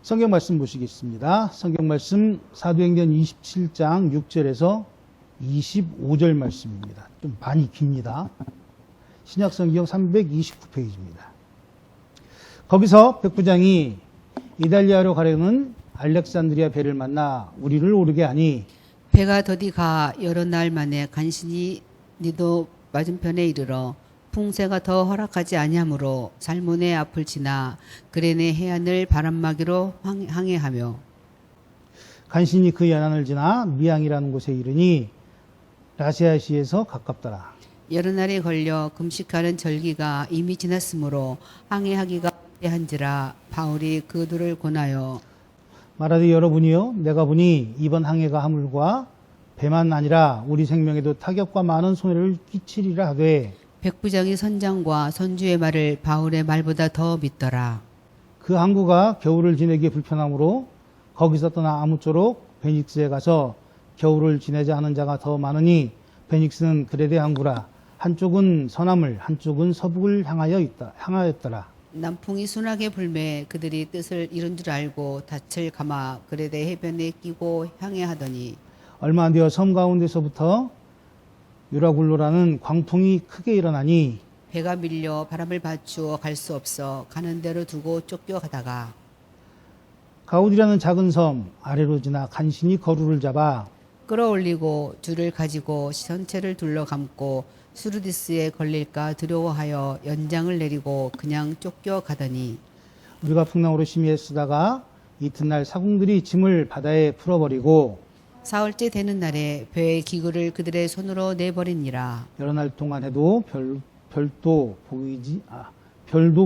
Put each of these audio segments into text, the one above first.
성경 말씀 보시겠습니다. 성경 말씀 사도행전 27장 6절에서 25절 말씀입니다. 좀 많이 깁니다. 신약 성경 329페이지입니다. 거기서 백부장이 이달리아로 가려는 알렉산드리아 배를 만나 우리를 오르게 하니 배가 더디 가 여러 날 만에 간신히 니도 맞은편에 이르러 풍세가 더 허락하지 아니하므로 살몬의 앞을 지나 그레네 해안을 바람막이로 항해하며 간신히 그 연안을 지나 미양이라는 곳에 이르니 라세아시에서 가깝더라. 여러 날에 걸려 금식하는 절기가 이미 지났으므로 항해하기가 한지라 바울이 그들을 권하여 말하되 여러분이요 내가 보니 이번 항해가 하물과 배만 아니라 우리 생명에도 타격과 많은 손해를 끼치리라 하되 백부장이 선장과 선주의 말을 바울의 말보다 더 믿더라. 그 항구가 겨울을 지내기 불편하므로 거기서 떠나 아무쪼록 베닉스에 가서 겨울을 지내자 하는 자가 더 많으니 베닉스는 그레데 항구라. 한쪽은 서남을 한쪽은 서북을 향하였더라. 남풍이 순하게 불매 그들이 뜻을 이룬 줄 알고 닻을 감아 그레데 해변에 끼고 항해하더니 얼마 안 되어 섬 가운데서부터 유라굴로라는 광풍이 크게 일어나니 배가 밀려 바람을 받추어 갈 수 없어 가는 대로 두고 쫓겨가다가 가우디라는 작은 섬 아래로 지나 간신히 거루를 잡아 끌어올리고 줄을 가지고 전체를 둘러 감고 수르디스에 걸릴까 두려워하여 연장을 내리고 그냥 쫓겨가더니 우리가 풍랑으로 심히 애쓰다가 이튿날 사공들이 짐을 바다에 풀어버리고 사흘째 되는 날에 배의 기구를 그들의 손으로 내버리니라. 여러 날 동안 해도 별도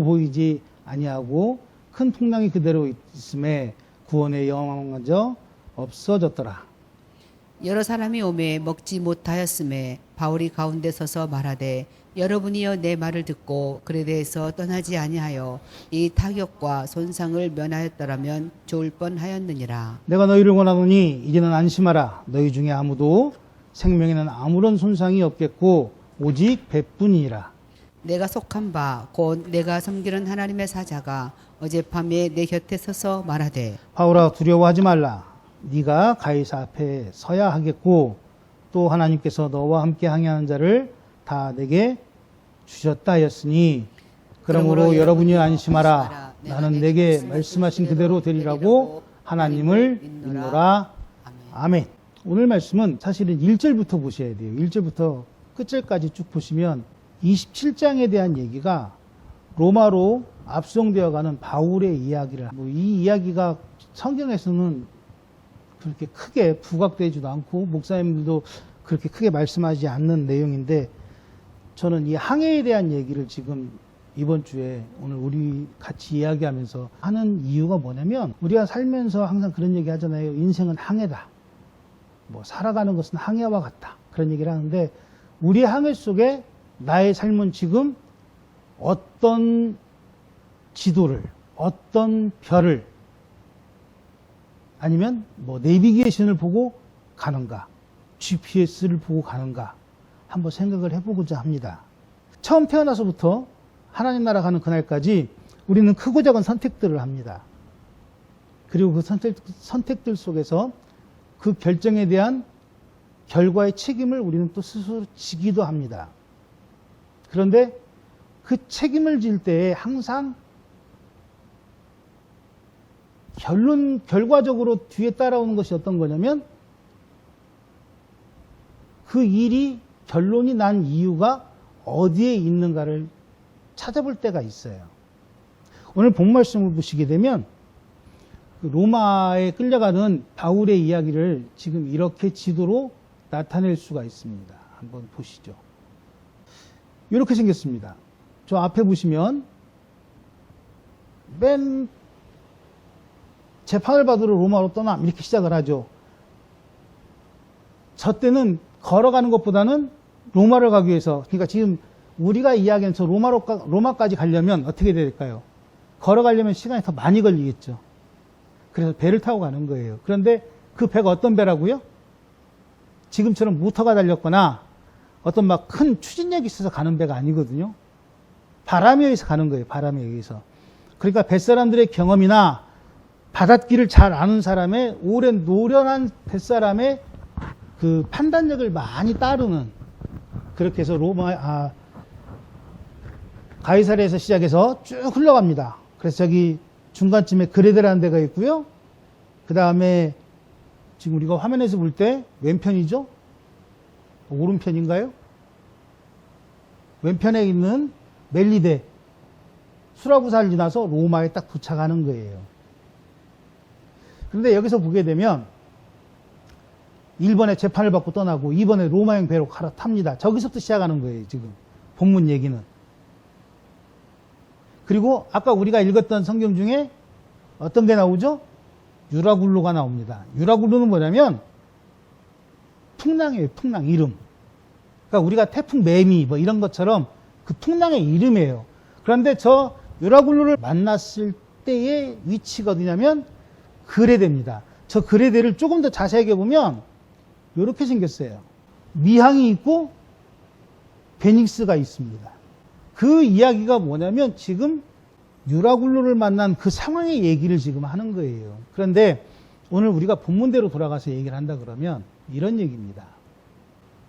보이지 아니하고 큰 풍랑이 그대로 있음에 구원의 영광마저 없어졌더라. 여러 사람이 오매 먹지 못하였음에 바울이 가운데 서서 말하되 여러분이여 내 말을 듣고 그레데에서 떠나지 아니하여 이 타격과 손상을 면하였더라면 좋을 뻔하였느니라. 내가 너희를 원하노니 이제는 안심하라. 너희 중에 아무도 생명에는 아무런 손상이 없겠고 오직 배뿐이니라. 내가 속한 바 곧 내가 섬기는 하나님의 사자가 어젯밤에 내 곁에 서서 말하되 바울아 두려워하지 말라. 네가 가이사 앞에 서야 하겠고 또 하나님께서 너와 함께 항해하는 자를 다 내게 주셨다 하였으니 그러므로 여러분이 안심하라. 나는 내게 말씀하신 그대로 되리라고 하나님을 믿노라. 아멘. 오늘 말씀은 사실은 1절부터 보셔야 돼요. 1절부터 끝절까지 쭉 보시면 27장에 대한 얘기가 로마로 압송되어가는 바울의 이야기를 이 이야기가 성경에서는 그렇게 크게 부각되지도 않고 목사님들도 그렇게 크게 말씀하지 않는 내용인데 저는 이 항해에 대한 얘기를 지금 이번 주에 오늘 우리 같이 이야기하면서 하는 이유가 뭐냐면 우리가 살면서 항상 그런 얘기 하잖아요. 인생은 항해다. 살아가는 것은 항해와 같다. 그런 얘기를 하는데 우리 항해 속에 나의 삶은 지금 어떤 지도를 어떤 별을 아니면 내비게이션을 보고 가는가 GPS를 보고 가는가 한번 생각을 해보고자 합니다. 처음 태어나서부터 하나님 나라 가는 그날까지 우리는 크고 작은 선택들을 합니다. 그리고 그 선택들 속에서 그 결정에 대한 결과의 책임을 우리는 또 스스로 지기도 합니다. 그런데 그 책임을 질 때에 항상 결과적으로 뒤에 따라오는 것이 어떤 거냐면 그 일이 결론이 난 이유가 어디에 있는가를 찾아볼 때가 있어요. 오늘 본 말씀을 보시게 되면 로마에 끌려가는 바울의 이야기를 지금 이렇게 지도로 나타낼 수가 있습니다. 한번 보시죠. 이렇게 생겼습니다. 저 앞에 보시면 맨 재판을 받으러 로마로 떠남 이렇게 시작을 하죠. 저 때는 걸어가는 것보다는 로마를 가기 위해서 그러니까 지금 우리가 이야기하는 저 로마까지 가려면 어떻게 될까요? 걸어가려면 시간이 더 많이 걸리겠죠. 그래서 배를 타고 가는 거예요. 그런데 그 배가 어떤 배라고요? 지금처럼 모터가 달렸거나 어떤 막 큰 추진력이 있어서 가는 배가 아니거든요. 바람에 의해서 가는 거예요. 바람에 의해서. 그러니까 뱃사람들의 경험이나 바닷길을 잘 아는 사람의 오랜 노련한 뱃사람의 그 판단력을 많이 따르는, 그렇게 해서 가이사랴에서 시작해서 쭉 흘러갑니다. 그래서 저기 중간쯤에 그레데라는 데가 있고요. 그 다음에 지금 우리가 화면에서 볼 때 왼편이죠? 오른편인가요? 왼편에 있는 멜리데, 수라구사를 지나서 로마에 딱 도착하는 거예요. 그런데 여기서 보게 되면 1번에 재판을 받고 떠나고 2번에 로마행 배로 갈아탑니다. 저기서부터 시작하는 거예요, 지금 본문 얘기는. 그리고 아까 우리가 읽었던 성경 중에 어떤 게 나오죠? 유라굴로가 나옵니다. 유라굴로는 뭐냐면 풍랑이에요, 풍랑 이름. 그러니까 우리가 태풍 매미 뭐 이런 것처럼 그 풍랑의 이름이에요. 그런데 저 유라굴로를 만났을 때의 위치가 어디냐면 그레데입니다. 저 그레데를 조금 더 자세하게 보면 이렇게 생겼어요. 미항이 있고 베닉스가 있습니다. 그 이야기가 뭐냐면 지금 유라굴로를 만난 그 상황의 얘기를 지금 하는 거예요. 그런데 오늘 우리가 본문대로 돌아가서 얘기를 한다 그러면 이런 얘기입니다.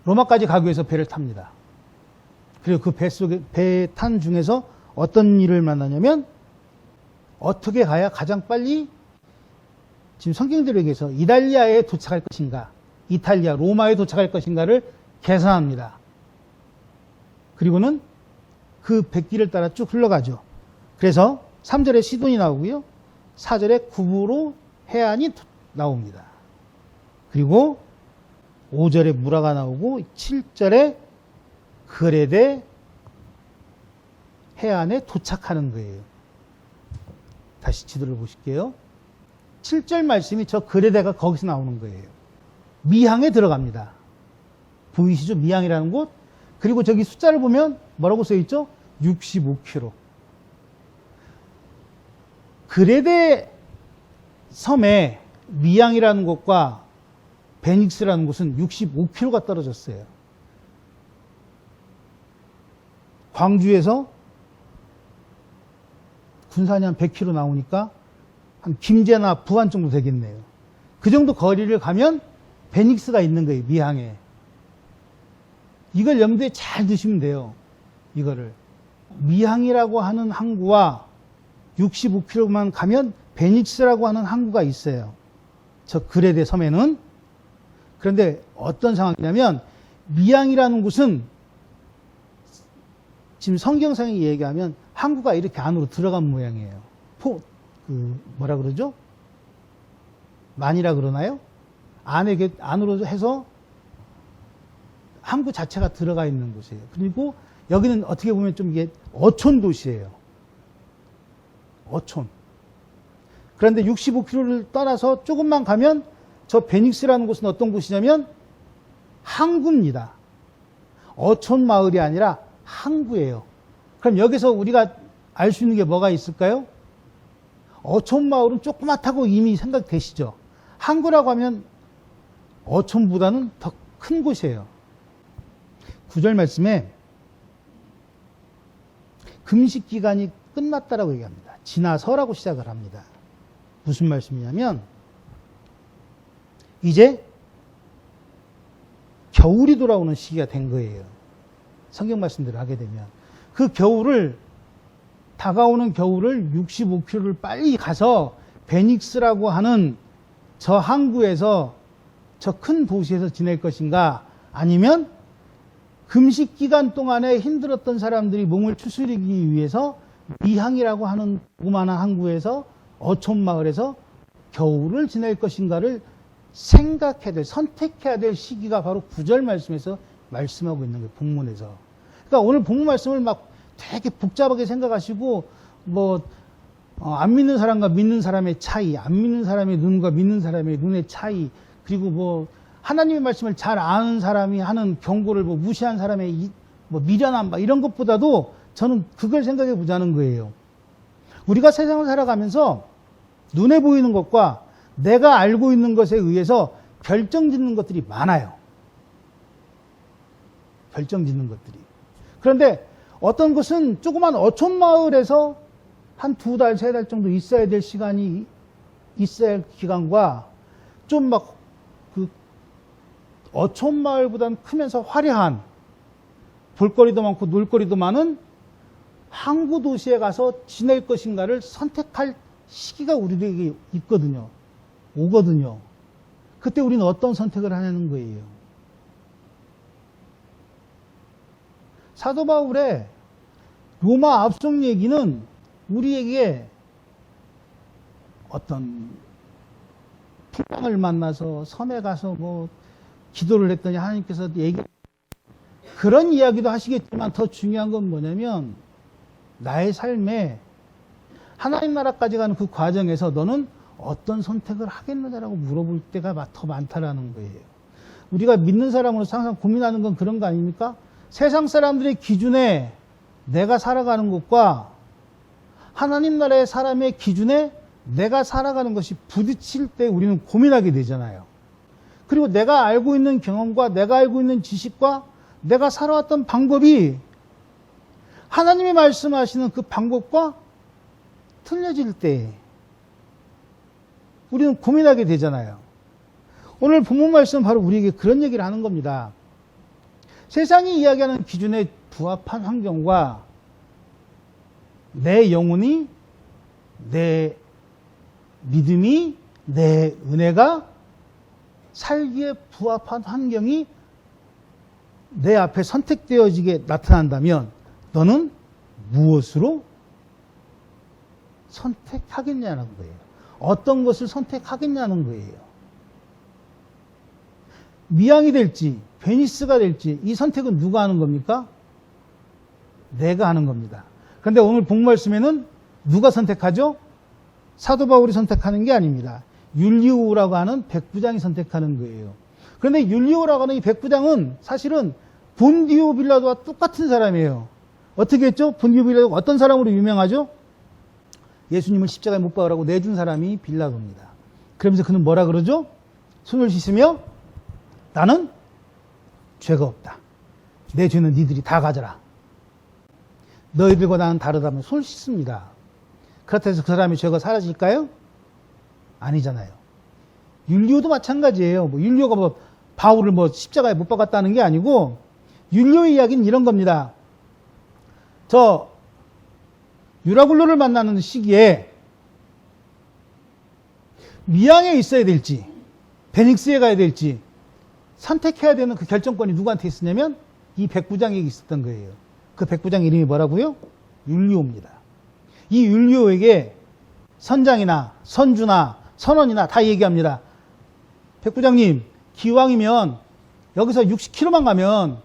로마까지 가기 위해서 배를 탑니다. 그리고 그 배 속에, 배 탄 중에서 어떤 일을 만나냐면 어떻게 가야 가장 빨리 지금 성경대로 얘기해서 이탈리아에 도착할 것인가, 이탈리아, 로마에 도착할 것인가를 계산합니다. 그리고는 그 백길을 따라 쭉 흘러가죠. 그래서 3절에 시돈이 나오고요. 4절에 구부로 해안이 나옵니다. 그리고 5절에 무라가 나오고 7절에 그레데 해안에 도착하는 거예요. 다시 지도를 보실게요. 7절 말씀이 저 그레데가 거기서 나오는 거예요. 미항에 들어갑니다. 보이시죠? 미항이라는 곳. 그리고 저기 숫자를 보면 뭐라고 써있죠? 65km. 그레데 섬에 미항이라는 곳과 베닉스라는 곳은 65km가 떨어졌어요. 광주에서 군산이 한 100km 나오니까 한 김제나 부안 정도 되겠네요. 그 정도 거리를 가면 베닉스가 있는 거예요, 미항에. 이걸 염두에 잘 두시면 돼요, 이거를. 미항이라고 하는 항구와 65km만 가면 베닉스라고 하는 항구가 있어요. 저 그레데 섬에는. 그런데 어떤 상황이냐면 미항이라는 곳은 지금 성경상에 얘기하면 항구가 이렇게 안으로 들어간 모양이에요. 뭐라 그러죠? 만이라 그러나요? 안으로 해서 항구 자체가 들어가 있는 곳이에요. 그리고 여기는 어떻게 보면 좀 이게 어촌 도시예요. 어촌. 그런데 65km를 떠나서 조금만 가면 저 베닉스라는 곳은 어떤 곳이냐면 항구입니다. 어촌 마을이 아니라 항구예요. 그럼 여기서 우리가 알 수 있는 게 뭐가 있을까요? 어촌 마을은 조그맣다고 이미 생각되시죠? 항구라고 하면 어촌보다는 더 큰 곳이에요. 9절 말씀에 금식 기간이 끝났다라고 얘기합니다. 지나서라고 시작을 합니다. 무슨 말씀이냐면 이제 겨울이 돌아오는 시기가 된 거예요. 성경 말씀대로 하게 되면 그 겨울을, 다가오는 겨울을 65km를 빨리 가서 베닉스라고 하는 저 항구에서, 저 큰 도시에서 지낼 것인가, 아니면 금식 기간 동안에 힘들었던 사람들이 몸을 추스리기 위해서 미항이라고 하는 조그마한 항구에서, 어촌 마을에서 겨울을 지낼 것인가를 생각해야 될, 선택해야 될 시기가 바로 9절 말씀에서 말씀하고 있는 거예요, 본문에서. 그러니까 오늘 본문 말씀을 막 되게 복잡하게 생각하시고, 안 믿는 사람과 믿는 사람의 차이, 안 믿는 사람의 눈과 믿는 사람의 눈의 차이, 그리고 하나님의 말씀을 잘 아는 사람이 하는 경고를 무시한 사람의 미련함, 이런 것보다도 저는 그걸 생각해 보자는 거예요. 우리가 세상을 살아가면서 눈에 보이는 것과 내가 알고 있는 것에 의해서 결정짓는 것들이 많아요. 결정짓는 것들이. 그런데 어떤 것은 조그만 어촌 마을에서 한 2달, 3달 정도 있어야 될 시간이 있어야 할 기간과 좀 막 그 어촌마을보다는 크면서 화려한 볼거리도 많고 놀거리도 많은 항구 도시에 가서 지낼 것인가를 선택할 시기가 우리에게 있거든요. 오거든요. 그때 우리는 어떤 선택을 하냐는 거예요. 사도 바울의 로마 압송 얘기는 우리에게 어떤 풍랑을 만나서 섬에 가서 뭐 기도를 했더니 하나님께서 그런 이야기도 하시겠지만 더 중요한 건 뭐냐면 나의 삶에 하나님 나라까지 가는 그 과정에서 너는 어떤 선택을 하겠느냐라고 물어볼 때가 더 많다라는 거예요. 우리가 믿는 사람으로서 항상 고민하는 건 그런 거 아닙니까? 세상 사람들의 기준에 내가 살아가는 것과 하나님 나라의 사람의 기준에 내가 살아가는 것이 부딪힐 때 우리는 고민하게 되잖아요. 그리고 내가 알고 있는 경험과 내가 알고 있는 지식과 내가 살아왔던 방법이 하나님이 말씀하시는 그 방법과 틀려질 때 우리는 고민하게 되잖아요. 오늘 본문 말씀은 바로 우리에게 그런 얘기를 하는 겁니다. 세상이 이야기하는 기준에 부합한 환경과 내 영혼이, 내 믿음이, 내 은혜가 살기에 부합한 환경이 내 앞에 선택되어지게 나타난다면 너는 무엇으로 선택하겠냐는 거예요. 어떤 것을 선택하겠냐는 거예요. 미양이 될지 베니스가 될지 이 선택은 누가 하는 겁니까? 내가 하는 겁니다. 그런데 오늘 복말씀에는 누가 선택하죠? 사도 바울이 선택하는 게 아닙니다. 율리오라고 하는 백부장이 선택하는 거예요. 그런데 율리오라고 하는 이 백부장은 사실은 본디오 빌라도와 똑같은 사람이에요. 어떻게 했죠? 본디오 빌라도가 어떤 사람으로 유명하죠? 예수님을 십자가에 못 박으라고 내준 사람이 빌라도입니다. 그러면서 그는 뭐라 그러죠? 손을 씻으며 나는 죄가 없다. 내 죄는 니들이 다 가져라. 너희들과 나는 다르다면 손을 씻습니다. 그렇다고 해서 그 사람의 죄가 사라질까요? 아니잖아요. 율리오도 마찬가지예요. 율리오가 바울을 십자가에 못 박았다는 게 아니고 율리오의 이야기는 이런 겁니다. 저 유라굴로를 만나는 시기에 미양에 있어야 될지 베닉스에 가야 될지 선택해야 되는 그 결정권이 누구한테 있었냐면 이 백부장에게 있었던 거예요. 그 백부장 이름이 뭐라고요? 율리오입니다. 이 율리오에게 선장이나 선주나 선원이나 다 얘기합니다. 백부장님, 기왕이면 여기서 60km만 가면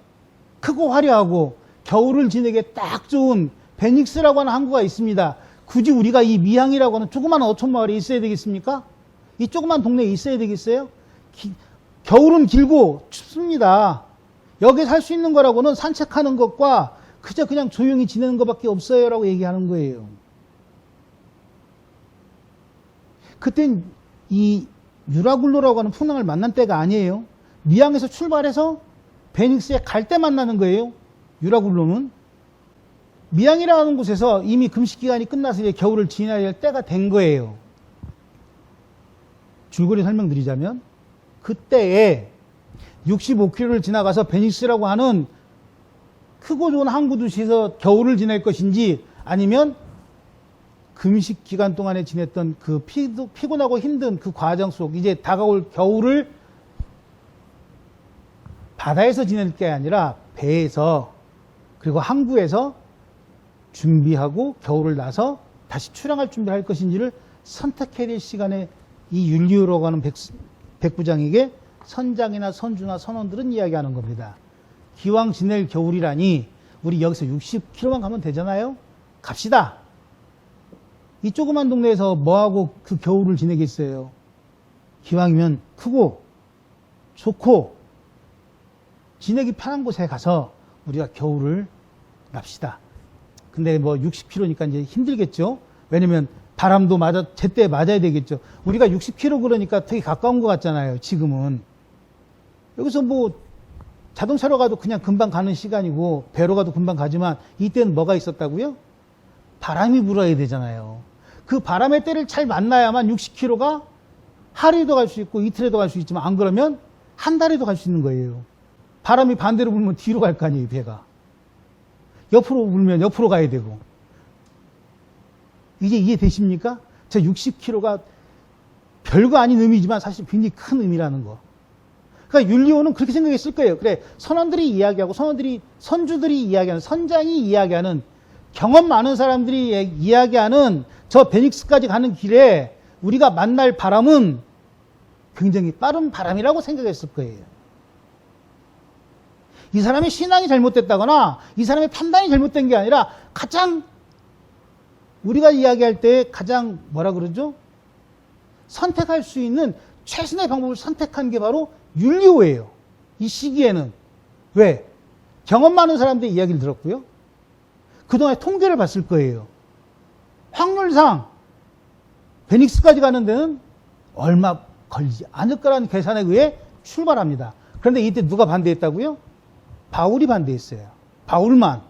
크고 화려하고 겨울을 지내기에 딱 좋은 베닉스라고 하는 항구가 있습니다. 굳이 우리가 이 미항이라고 하는 조그마한 어촌마을에 있어야 되겠습니까? 이 조그만 동네에 있어야 되겠어요? 겨울은 길고 춥습니다. 여기 살 수 있는 거라고는 산책하는 것과 그저 그냥 조용히 지내는 것밖에 없어요 라고 얘기하는 거예요. 그땐 이 유라굴로라고 하는 풍랑을 만난 때가 아니에요. 미항에서 출발해서 베닉스에 갈 때 만나는 거예요. 유라굴로는. 미항이라는 곳에서 이미 금식기간이 끝나서 이제 겨울을 지나야 할 때가 된 거예요. 줄거리 설명드리자면 그때에 65km를 지나가서 베닉스라고 하는 크고 좋은 항구 도시에서 겨울을 지낼 것인지 아니면 금식 기간 동안에 지냈던 그 피곤하고 힘든 그 과정 속 이제 다가올 겨울을 바다에서 지낼 게 아니라 배에서 그리고 항구에서 준비하고 겨울을 나서 다시 출항할 준비를 할 것인지를 선택해야 될 시간에 이 율리오라고 하는 백부장에게 선장이나 선주나 선원들은 이야기하는 겁니다. 기왕 지낼 겨울이라니 우리 여기서 60km만 가면 되잖아요. 갑시다. 이 조그만 동네에서 뭐하고 그 겨울을 지내겠어요. 기왕이면 크고 좋고 지내기 편한 곳에 가서 우리가 겨울을 납시다. 근데 60km니까 이제 힘들겠죠. 왜냐면 바람도 제때 맞아야 되겠죠. 우리가 60km 그러니까 되게 가까운 것 같잖아요. 지금은. 여기서 자동차로 가도 그냥 금방 가는 시간이고 배로 가도 금방 가지만 이때는 뭐가 있었다고요? 바람이 불어야 되잖아요. 그 바람의 때를 잘 만나야만 60km가 하루에도 갈 수 있고 이틀에도 갈 수 있지만 안 그러면 한 달에도 갈 수 있는 거예요. 바람이 반대로 불면 뒤로 갈 거 아니에요, 배가. 옆으로 불면 옆으로 가야 되고. 이제 이해되십니까? 저 60km가 별거 아닌 의미지만 사실 굉장히 큰 의미라는 거. 그러니까 율리오는 그렇게 생각했을 거예요. 그래, 선원들이 이야기하고 선주들이 이야기하는, 선장이 이야기하는, 경험 많은 사람들이 이야기하는 저 베닉스까지 가는 길에 우리가 만날 바람은 굉장히 빠른 바람이라고 생각했을 거예요. 이 사람의 신앙이 잘못됐다거나 이 사람의 판단이 잘못된 게 아니라 가장 우리가 이야기할 때 가장 뭐라 그러죠? 선택할 수 있는 최선의 방법을 선택한 게 바로 율리오예요. 이 시기에는. 왜? 경험 많은 사람들의 이야기를 들었고요. 그동안 통계를 봤을 거예요. 확률상 베닉스까지 가는 데는 얼마 걸리지 않을 거라는 계산에 의해 출발합니다. 그런데 이때 누가 반대했다고요? 바울이 반대했어요. 바울만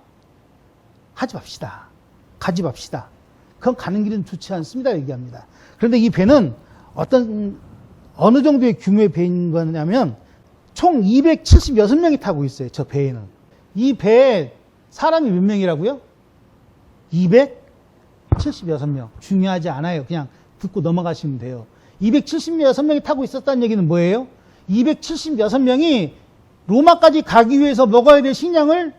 하지 맙시다. 가지 맙시다. 그건 가는 길은 좋지 않습니다. 얘기합니다. 그런데 이 배는 어느 정도의 규모의 배인 거냐면 총 276명이 타고 있어요. 저 배에는. 이 배에 사람이 몇 명이라고요? 276명. 중요하지 않아요. 그냥 듣고 넘어가시면 돼요. 276명이 타고 있었다는 얘기는 뭐예요? 276명이 로마까지 가기 위해서 먹어야 될 식량을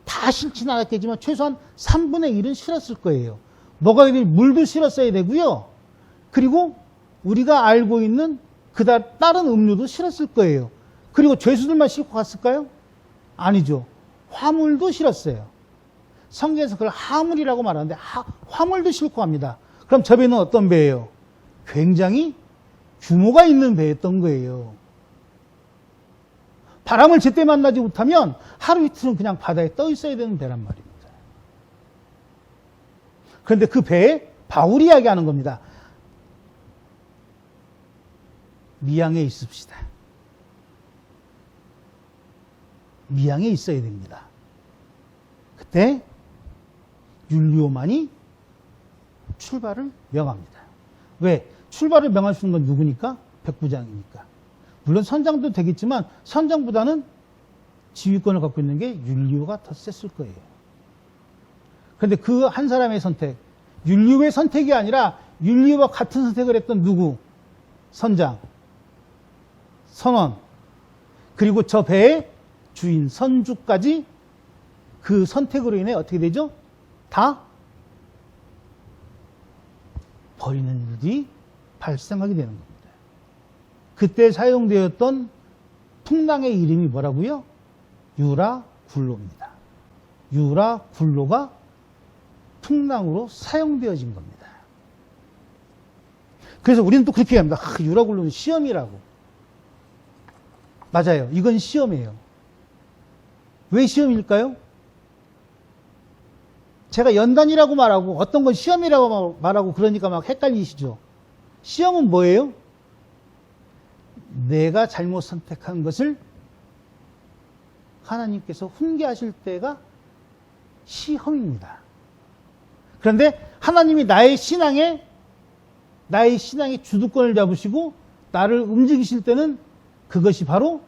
다 실지는 않았겠지만 최소한 3분의 1은 실었을 거예요. 먹어야 될 물도 실었어야 되고요. 그리고 우리가 알고 있는 다른 음료도 실었을 거예요. 그리고 죄수들만 싣고 갔을까요? 아니죠. 화물도 실었어요. 성경에서 그걸 하물이라고 말하는데 화물도 싣고 갑니다. 그럼 저 배는 어떤 배예요? 굉장히 규모가 있는 배였던 거예요. 바람을 제때 만나지 못하면 하루 이틀은 그냥 바다에 떠 있어야 되는 배란 말입니다. 그런데 그 배에 바울이 이야기하는 겁니다. 미양에 있읍시다. 미양에 있어야 됩니다. 그때 율리오만이 출발을 명합니다. 왜? 출발을 명할 수 있는 건 누구니까? 백부장이니까. 물론 선장도 되겠지만 선장보다는 지휘권을 갖고 있는 게 율리오가 더 셌을 거예요. 그런데 그 한 사람의 선택, 율리오의 선택이 아니라 율리오와 같은 선택을 했던 누구? 선장, 선원, 그리고 저 배의 주인, 선주까지 그 선택으로 인해 어떻게 되죠? 다 버리는 일이 발생하게 되는 겁니다. 그때 사용되었던 풍랑의 이름이 뭐라고요? 유라굴로입니다. 유라굴로가 풍랑으로 사용되어진 겁니다. 그래서 우리는 또 그렇게 합니다. 유라굴로는 시험이라고. 맞아요. 이건 시험이에요. 왜 시험일까요? 제가 연단이라고 말하고 어떤 건 시험이라고 말하고 그러니까 막 헷갈리시죠. 시험은 뭐예요? 내가 잘못 선택한 것을 하나님께서 훈계하실 때가 시험입니다. 그런데 하나님이 나의 신앙의 주도권을 잡으시고 나를 움직이실 때는 그것이 바로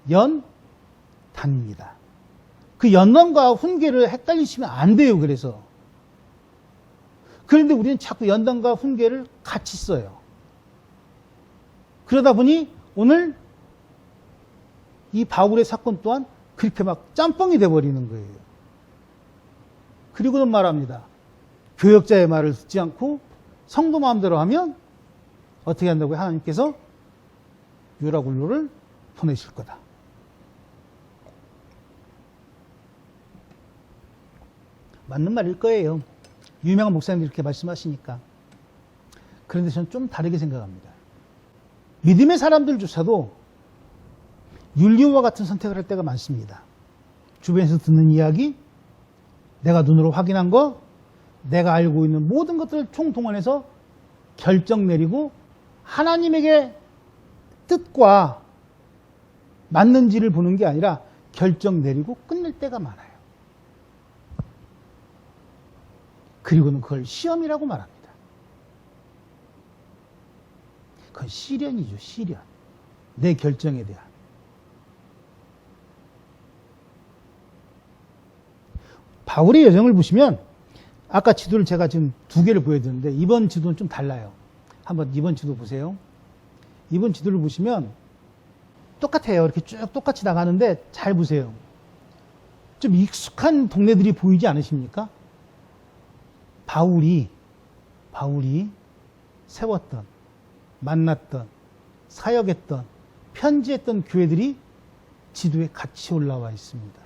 연단입니다. 그 연단과 훈계를 헷갈리시면 안 돼요. 그런데 우리는 자꾸 연단과 훈계를 같이 써요. 그러다 보니 오늘 이 바울의 사건 또한 그렇게 막 짬뽕이 돼버리는 거예요. 그리고는 말합니다. 교역자의 말을 듣지 않고 성도 마음대로 하면 어떻게 한다고요? 하나님께서 유라굴로를 보내실 거다. 맞는 말일 거예요. 유명한 목사님들이 이렇게 말씀하시니까. 그런데 저는 좀 다르게 생각합니다. 믿음의 사람들조차도 율리오와 같은 선택을 할 때가 많습니다. 주변에서 듣는 이야기, 내가 눈으로 확인한 거, 내가 알고 있는 모든 것들을 총동원해서 결정 내리고 하나님에게 뜻과 맞는지를 보는 게 아니라 결정 내리고 끝낼 때가 많아요. 그리고는 그걸 시험이라고 말합니다. 그건 시련이죠, 시련. 내 결정에 대한. 바울의 여정을 보시면 아까 지도를 제가 지금 2개를 보여드렸는데 이번 지도는 좀 달라요. 한번 이번 지도 보세요. 이번 지도를 보시면 똑같아요. 이렇게 쭉 똑같이 나가는데 잘 보세요. 좀 익숙한 동네들이 보이지 않으십니까? 바울이 세웠던, 만났던, 사역했던, 편지했던 교회들이 지도에 같이 올라와 있습니다.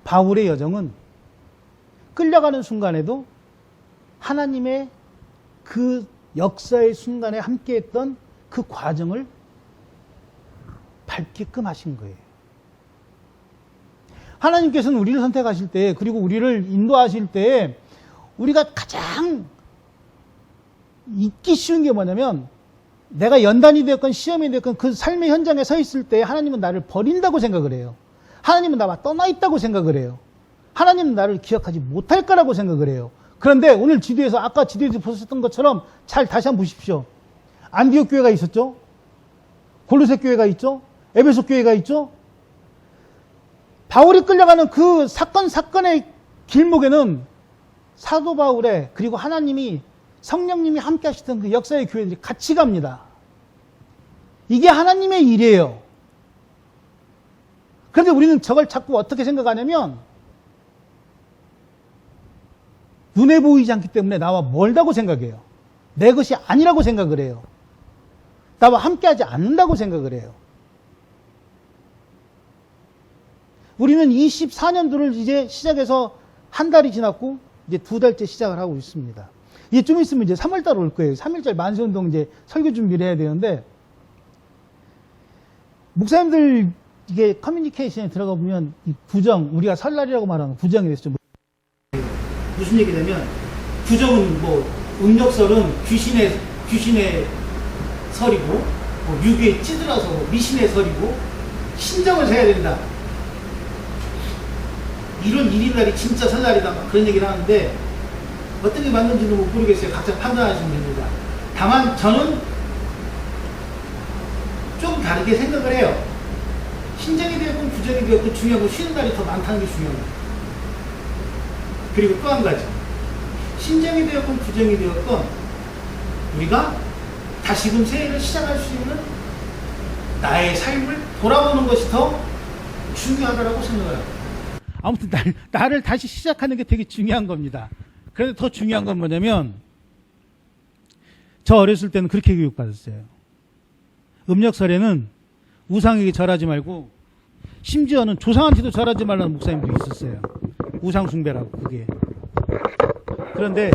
바울의 여정은 끌려가는 순간에도 하나님의 그 역사의 순간에 함께했던 그 과정을 밟게끔 하신 거예요. 하나님께서는 우리를 선택하실 때, 그리고 우리를 인도하실 때 우리가 가장 잊기 쉬운 게 뭐냐면, 내가 연단이 되었건 시험이 되었건 그 삶의 현장에 서 있을 때 하나님은 나를 버린다고 생각을 해요. 하나님은 나와 떠나 있다고 생각을 해요. 하나님은 나를 기억하지 못할 거라고 생각을 해요. 그런데 오늘 지도에서, 아까 지도에서 보셨던 것처럼 잘 다시 한번 보십시오. 안디옥 교회가 있었죠. 골로새 교회가 있죠. 에베소 교회가 있죠. 바울이 끌려가는 그 사건의 길목에는 사도 바울의, 그리고 하나님이, 성령님이 함께 하시던 그 역사의 교회들이 같이 갑니다. 이게 하나님의 일이에요. 그런데 우리는 저걸 자꾸 어떻게 생각하냐면, 눈에 보이지 않기 때문에 나와 멀다고 생각해요. 내 것이 아니라고 생각을 해요. 나와 함께하지 않는다고 생각을 해요. 우리는 24년도를 이제 시작해서 한 달이 지났고 이제 2달째 시작을 하고 있습니다. 이제 좀 있으면 이제 3월달 올 거예요. 3일절 만세운동 이제 설교 준비를 해야 되는데, 목사님들 이게 커뮤니케이션에 들어가 보면 이 부정, 우리가 설날이라고 말하는 부정에 대해서 좀 무슨 얘기냐면, 부정은 뭐 음력설은 귀신의 설이고, 뭐 유괴에 찌들어서 뭐 미신의 설이고, 신정을 해야 된다. 이런 일인날이 진짜 설날이다. 막 그런 얘기를 하는데, 어떻게 맞는지는 모르겠어요. 각자 판단하시면 됩니다. 다만 저는 좀 다르게 생각을 해요. 신정이 되었건 부정이 되었건 중요한 건 쉬는 날이 더 많다는 게 중요합니다. 그리고 또 한 가지, 신정이 되었건 부정이 되었건 우리가 다시금 새해를 시작할 수 있는 나의 삶을 돌아보는 것이 더 중요하다고 생각을 합니다. 아무튼 나를 다시 시작하는 게 되게 중요한 겁니다. 그런데 더 중요한 건 뭐냐면, 저 어렸을 때는 그렇게 교육받았어요. 음력설에는 우상에게 절하지 말고, 심지어는 조상한테도 절하지 말라는 목사님들이 있었어요. 우상숭배라고, 그게. 그런데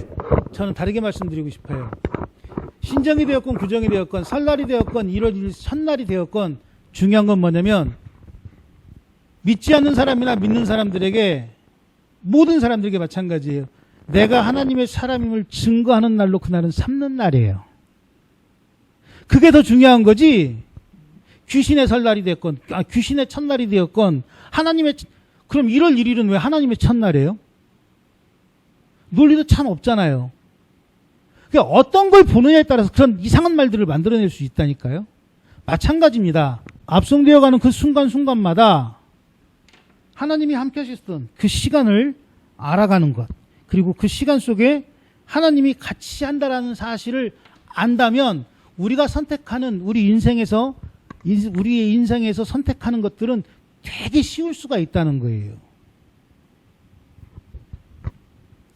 저는 다르게 말씀드리고 싶어요. 신정이 되었건 구정이 되었건 설날이 되었건 1월 1일 첫날이 되었건 중요한 건 뭐냐면, 믿지 않는 사람이나 믿는 사람들에게, 모든 사람들에게 마찬가지예요. 내가 하나님의 사람임을 증거하는 날로 그날은 삼는 날이에요. 그게 더 중요한 거지, 귀신의 설날이 됐건, 귀신의 첫날이 되었건, 그럼 1월 1일은 왜 하나님의 첫날이에요? 논리도 참 없잖아요. 그러니까 어떤 걸 보느냐에 따라서 그런 이상한 말들을 만들어낼 수 있다니까요. 마찬가지입니다. 압송되어가는 그 순간순간마다 하나님이 함께 하셨던 그 시간을 알아가는 것, 그리고 그 시간 속에 하나님이 같이 한다라는 사실을 안다면, 우리가 선택하는 우리의 인생에서 선택하는 것들은 되게 쉬울 수가 있다는 거예요.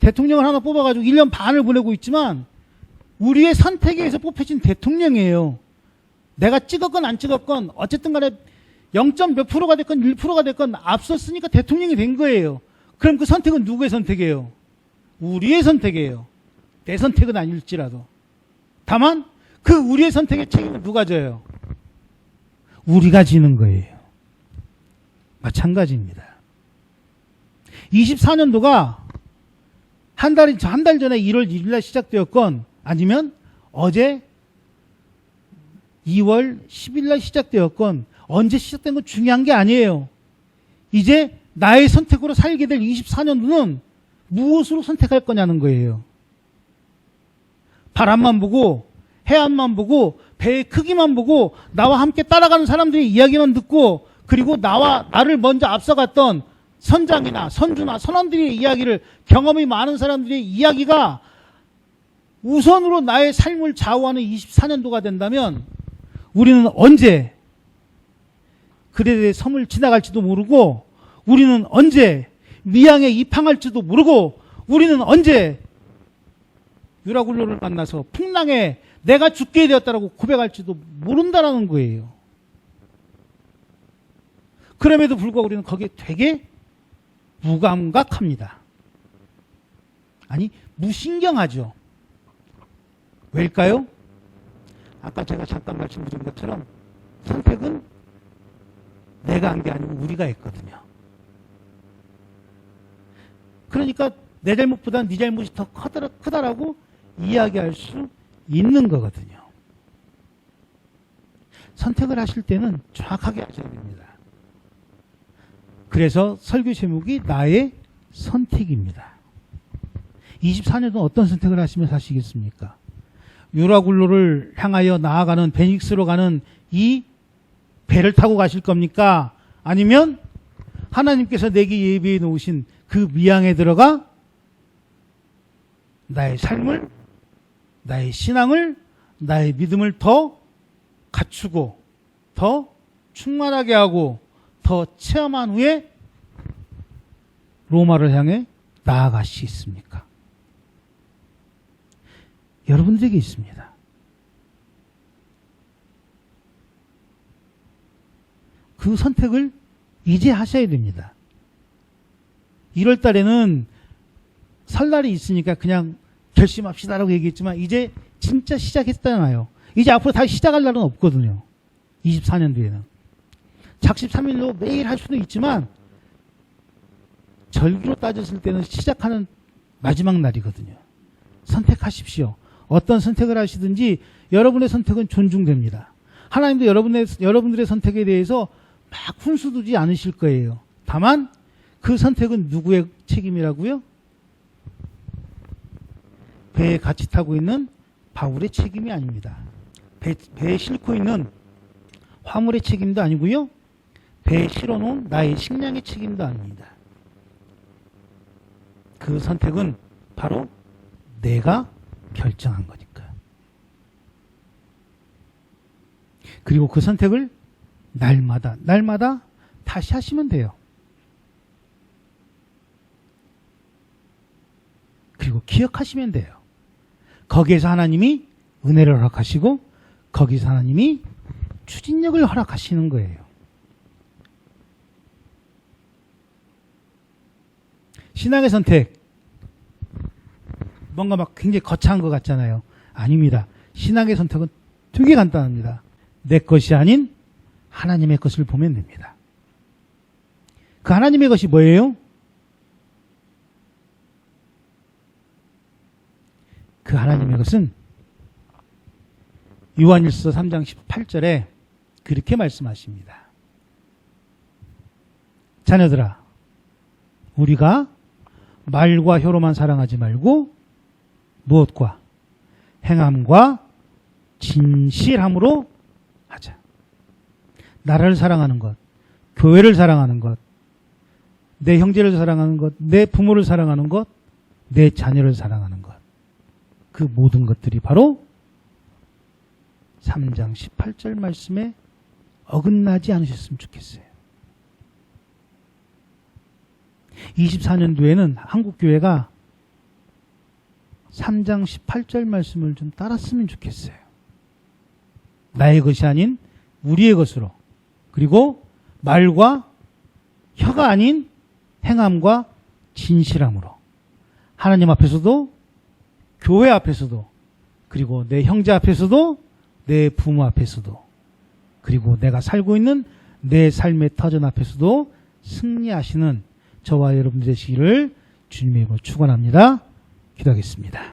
대통령을 하나 뽑아가지고 1년 반을 보내고 있지만 우리의 선택에 의해서 뽑혀진 대통령이에요. 내가 찍었건 안 찍었건 어쨌든 간에 0. 몇 프로가 됐건 1%가 됐건 앞섰으니까 대통령이 된 거예요. 그럼 그 선택은 누구의 선택이에요? 우리의 선택이에요. 내 선택은 아닐지라도. 다만 그 우리의 선택의 책임은 누가 져요? 우리가 지는 거예요. 마찬가지입니다. 24년도가 한 달 전에 1월 1일 날 시작되었건, 아니면 어제 2월 10일 날 시작되었건, 언제 시작된 건 중요한 게 아니에요. 이제 나의 선택으로 살게 될 24년도는 무엇으로 선택할 거냐는 거예요. 바람만 보고 해안만 보고 배의 크기만 보고 나와 함께 따라가는 사람들의 이야기만 듣고 그리고 나를 먼저 앞서갔던 선장이나 선주나 선원들의 이야기를 경험이 많은 사람들의 이야기가 우선으로 나의 삶을 좌우하는 24년도가 된다면 우리는 언제 그레데의 섬을 지나갈지도 모르고 우리는 언제 미양에 입항할지도 모르고 우리는 언제 유라굴로를 만나서 풍랑에 내가 죽게 되었다라고 고백할지도 모른다라는 거예요. 그럼에도 불구하고 우리는 거기에 되게 무감각합니다. 아니, 무신경하죠. 왜일까요? 아까 제가 잠깐 말씀드린 것처럼 선택은 내가 한 게 아니고 우리가 했거든요. 그러니까 내 잘못보다 네 잘못이 더 크다라고 이야기할 수 있는 거거든요. 선택을 하실 때는 정확하게 하셔야 됩니다. 그래서 설교 제목이 나의 선택입니다. 24년도 어떤 선택을 하시며 사시겠습니까? 유라굴로를 향하여 나아가는 베닉스로 가는 이 배를 타고 가실 겁니까? 아니면 하나님께서 내게 예비해 놓으신 그 미양에 들어가 나의 삶을, 나의 신앙을, 나의 믿음을 더 갖추고 더 충만하게 하고 더 체험한 후에 로마를 향해 나아가시겠습니까? 여러분들에게 있습니다. 그 선택을 이제 하셔야 됩니다. 1월 달에는 설날이 있으니까 그냥 결심합시다라고 얘기했지만 이제 진짜 시작했잖아요. 이제 앞으로 다시 시작할 날은 없거든요. 24년도에는. 작십 3일로 매일 할 수도 있지만 절기로 따졌을 때는 시작하는 마지막 날이거든요. 선택하십시오. 어떤 선택을 하시든지 여러분의 선택은 존중됩니다. 하나님도 여러분들의 선택에 대해서 막 훈수 두지 않으실 거예요. 다만 그 선택은 누구의 책임이라고요? 배에 같이 타고 있는 바울의 책임이 아닙니다. 배에 싣고 있는 화물의 책임도 아니고요. 배에 실어놓은 나의 식량의 책임도 아닙니다. 그 선택은 바로 내가 결정한 거니까. 그리고 그 선택을 날마다 다시 하시면 돼요. 그리고 기억하시면 돼요. 거기에서 하나님이 은혜를 허락하시고 거기서 하나님이 추진력을 허락하시는 거예요. 신앙의 선택 뭔가 막 굉장히 거창한 것 같잖아요. 아닙니다. 신앙의 선택은 되게 간단합니다. 내 것이 아닌 하나님의 것을 보면 됩니다. 그 하나님의 것이 뭐예요? 그 하나님의 것은 요한일서 3장 18절에 그렇게 말씀하십니다. 자녀들아, 우리가 말과 혀로만 사랑하지 말고 무엇과? 행함과 진실함으로 하자. 나라를 사랑하는 것, 교회를 사랑하는 것, 내 형제를 사랑하는 것, 내 부모를 사랑하는 것, 내 자녀를 사랑하는 것. 그 모든 것들이 바로 3장 18절 말씀에 어긋나지 않으셨으면 좋겠어요. 24년도에는 한국교회가 3장 18절 말씀을 좀 따랐으면 좋겠어요. 나의 것이 아닌 우리의 것으로, 그리고 말과 혀가 아닌 행함과 진실함으로 하나님 앞에서도 교회 앞에서도 그리고 내 형제 앞에서도 내 부모 앞에서도 그리고 내가 살고 있는 내 삶의 터전 앞에서도 승리하시는 저와 여러분 되시기를 주님의 이름으로 축원합니다. 기도하겠습니다.